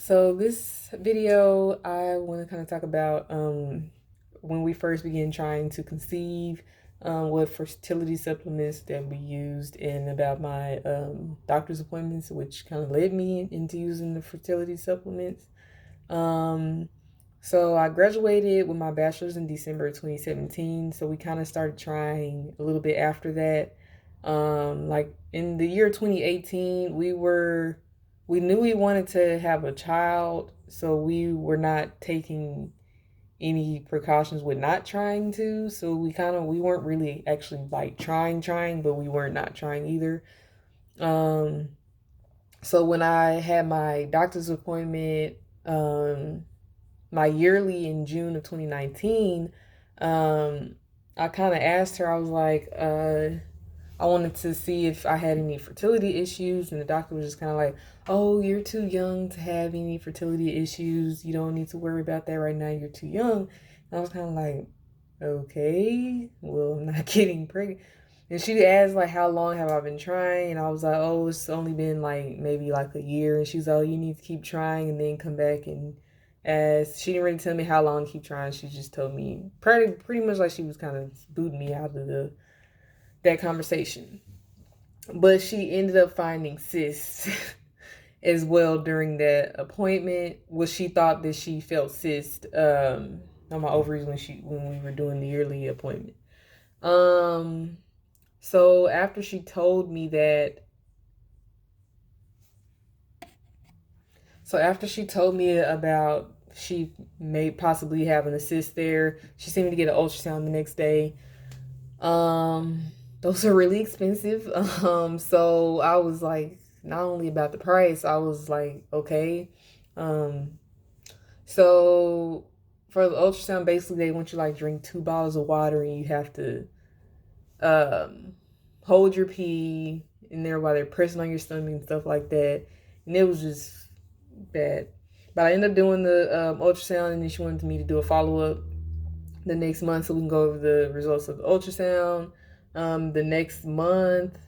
So this video, I want to kind of talk about when we first began trying to conceive, what fertility supplements that we used, and about my doctor's appointments, which kind of led me into using the fertility supplements. So I graduated with my bachelor's in December 2017. So we kind of started trying a little bit after that. Like in the year 2018, we knew we wanted to have a child, so we were not taking any precautions with not trying to. So we weren't really actually like trying, but we weren't not trying either. Um, so when I had my doctor's appointment, my yearly in June of 2019, I kind of asked her, I was like, I wanted to see if I had any fertility issues, and the doctor was just kind of like, oh, you're too young to have any fertility issues. You don't need to worry about that right now. You're too young. And I was kind of like, okay, well, I'm not getting pregnant. And she asked, like, how long have I been trying? And I was like, oh, it's only been, like, maybe, like, a year. And she's like, oh, you need to keep trying and then come back and ask. She didn't really tell me how long to keep trying. She just told me pretty much like she was kind of booting me out of that conversation. But she ended up finding cysts as well during that appointment. Well, she thought that she felt cysts on my ovaries when we were doing the yearly appointment. So after she told me that, about she may possibly having a cyst there, she sent me to get an ultrasound the next day. Those are really expensive. So I was like, not only about the price, I was like, okay. So for the ultrasound, basically they want you to like drink 2 bottles of water, and you have to hold your pee in there while they're pressing on your stomach and stuff like that. And it was just bad. But I ended up doing the ultrasound, and then she wanted me to do a follow-up the next month so we can go over the results of the ultrasound. The next month,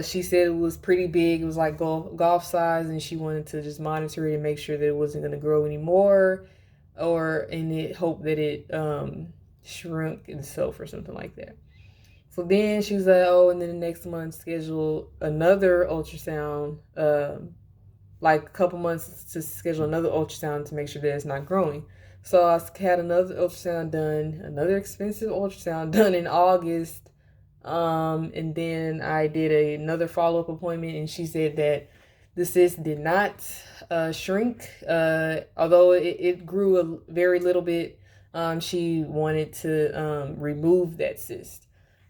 she said it was pretty big. It was like golf size, and she wanted to just monitor it and make sure that it wasn't going to grow anymore, and it hoped that it shrunk itself or something like that. So then she was like, oh, and then the next month schedule another ultrasound, like a couple months to schedule another ultrasound to make sure that it's not growing. So I had another ultrasound done, another expensive ultrasound done in August. And then I did another follow-up appointment, and she said that the cyst did not shrink, although it grew a very little bit. She wanted to remove that cyst.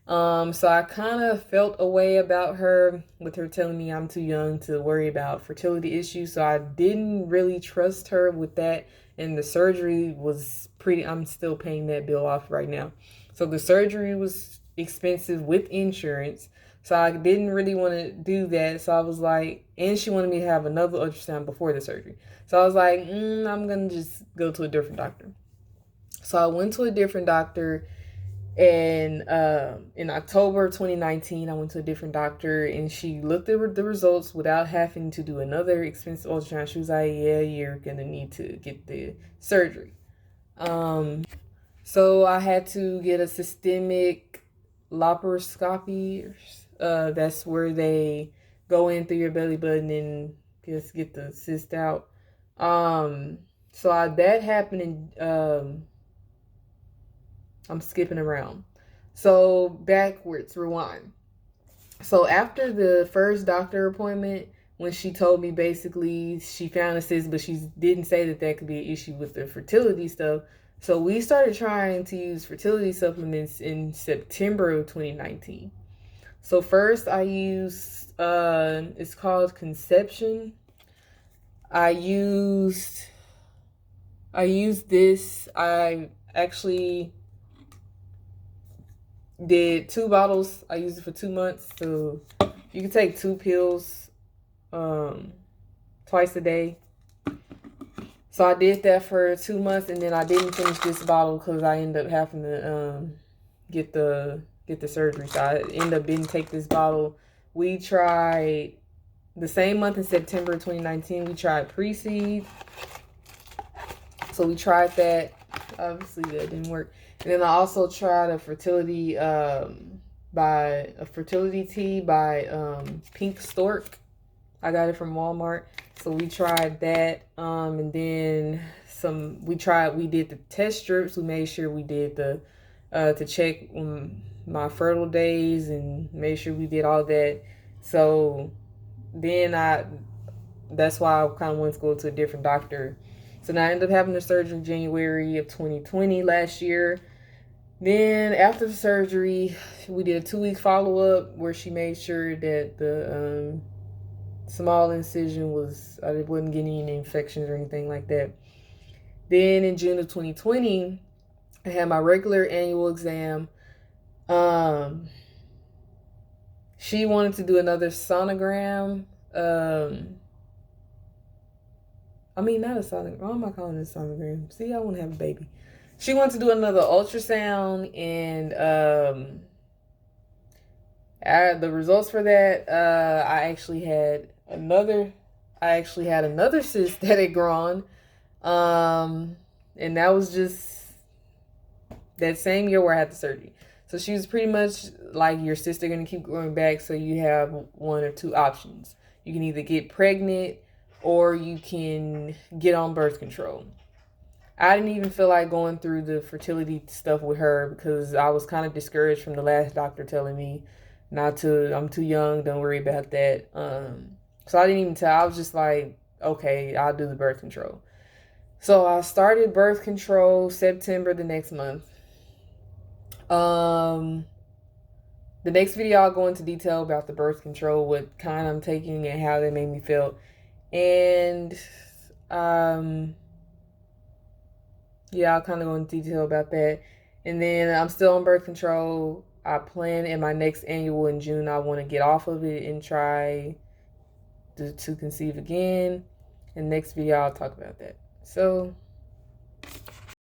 So I kind of felt a way about her with her telling me I'm too young to worry about fertility issues. So I didn't really trust her with that. And the surgery was I'm still paying that bill off right now. So the surgery was expensive with insurance. So I didn't really want to do that. So I was like, and she wanted me to have another ultrasound before the surgery. So I was like, I'm going to just go to a different doctor. So I went to a different doctor. And in October 2019, I went to a different doctor, and she looked at the results without having to do another expensive ultrasound. She was like, yeah, you're going to need to get the surgery. So I had to get a systemic laparoscopy. That's where they go in through your belly button and just get the cyst out. So that happened in... I'm skipping around. So backwards, rewind. So after the first doctor appointment, when she told me basically she found a cyst, but she didn't say that could be an issue with the fertility stuff. So we started trying to use fertility supplements in September of 2019. So first I used, it's called Conception. I used this. I actually did 2 bottles. I used it for 2 months. So you can take 2 pills twice a day. So I did that for 2 months, and then I didn't finish this bottle because I ended up having to get the surgery. So I ended up didn't take this bottle. We tried the same month in September 2019, we tried pre-seed. So we tried that. Obviously, that didn't work. And then I also tried a fertility tea by Pink Stork. I got it from Walmart. So we tried that. And then we did the test strips. We made sure we did the to check my fertile days and made sure we did all that. So then that's why I kind of wanted to go to a different doctor. So now I ended up having the surgery January of 2020 last year. Then after the surgery, we did a 2-week follow-up where she made sure that the small incision I wasn't getting any infections or anything like that. Then in June of 2020, I had my regular annual exam. She wanted to do another sonogram. Not a sonogram. Why am I calling it a sonogram? See, I want to have a baby. She wanted to do another ultrasound, and the results for that, I actually had another cyst that had grown, and that was just that same year where I had the surgery. So she was pretty much like, your cysts are going to keep growing back, so you have one or two options. You can either get pregnant or you can get on birth control. I didn't even feel like going through the fertility stuff with her because I was kind of discouraged from the last doctor telling me I'm too young, don't worry about that. So I didn't even tell. I was just like, okay, I'll do the birth control. So I started birth control September the next month. The next video I'll go into detail about the birth control, what kind I'm taking and how they made me feel. And yeah, I'll kind of go into detail about that. And then I'm still on birth control. I plan in my next annual in June, I want to get off of it and try to conceive again. In the next video, I'll talk about that. So